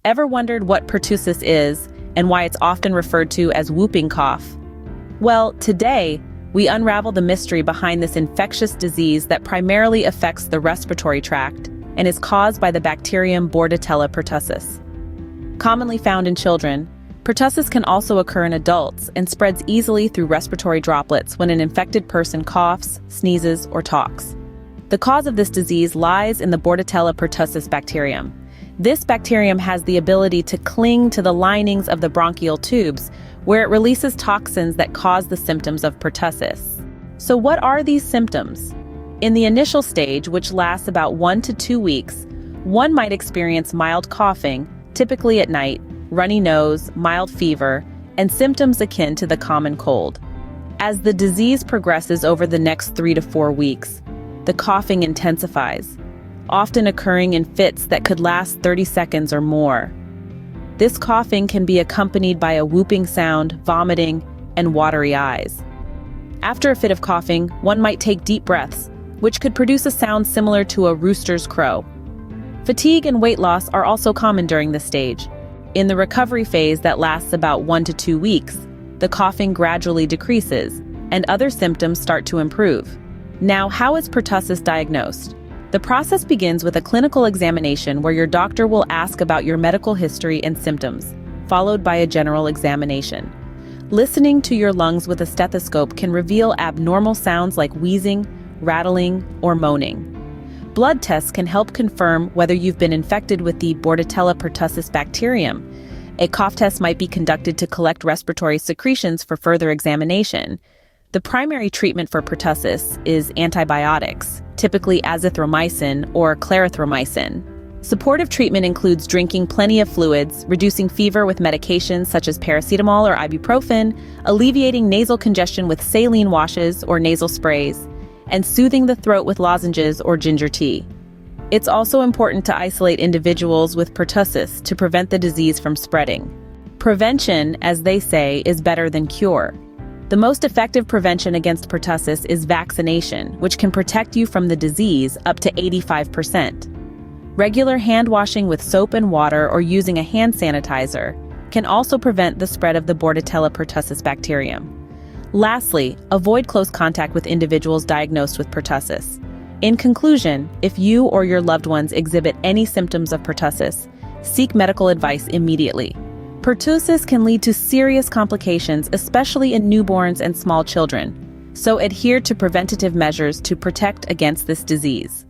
Ever wondered what pertussis is and why it's often referred to as whooping cough? Well, today, we unravel the mystery behind this infectious disease that primarily affects the respiratory tract and is caused by the bacterium Bordetella pertussis. Commonly found in children, pertussis can also occur in adults and spreads easily through respiratory droplets when an infected person coughs, sneezes, or talks. The cause of this disease lies in the Bordetella pertussis bacterium. This bacterium has the ability to cling to the linings of the bronchial tubes, where it releases toxins that cause the symptoms of pertussis. So what are these symptoms? In the initial stage, which lasts about 1 to 2 weeks, one might experience mild coughing, typically at night, runny nose, mild fever, and symptoms akin to the common cold. As the disease progresses over the next 3 to 4 weeks, the coughing intensifies, often occurring in fits that could last 30 seconds or more. This coughing can be accompanied by a whooping sound, vomiting, and watery eyes. After a fit of coughing, one might take deep breaths, which could produce a sound similar to a rooster's crow. Fatigue and weight loss are also common during this stage. In the recovery phase that lasts about 1 to 2 weeks, the coughing gradually decreases, and other symptoms start to improve. Now, how is pertussis diagnosed? The process begins with a clinical examination where your doctor will ask about your medical history and symptoms, followed by a general examination. Listening to your lungs with a stethoscope can reveal abnormal sounds like wheezing, rattling, or moaning. Blood tests can help confirm whether you've been infected with the Bordetella pertussis bacterium. A cough test might be conducted to collect respiratory secretions for further examination. The primary treatment for pertussis is antibiotics, typically azithromycin or clarithromycin. Supportive treatment includes drinking plenty of fluids, reducing fever with medications such as paracetamol or ibuprofen, alleviating nasal congestion with saline washes or nasal sprays, and soothing the throat with lozenges or ginger tea. It's also important to isolate individuals with pertussis to prevent the disease from spreading. Prevention, as they say, is better than cure. The most effective prevention against pertussis is vaccination, which can protect you from the disease up to 85%. Regular hand washing with soap and water or using a hand sanitizer can also prevent the spread of the Bordetella pertussis bacterium. Lastly, avoid close contact with individuals diagnosed with pertussis. In conclusion, if you or your loved ones exhibit any symptoms of pertussis, seek medical advice immediately. Pertussis can lead to serious complications, especially in newborns and small children, so adhere to preventative measures to protect against this disease.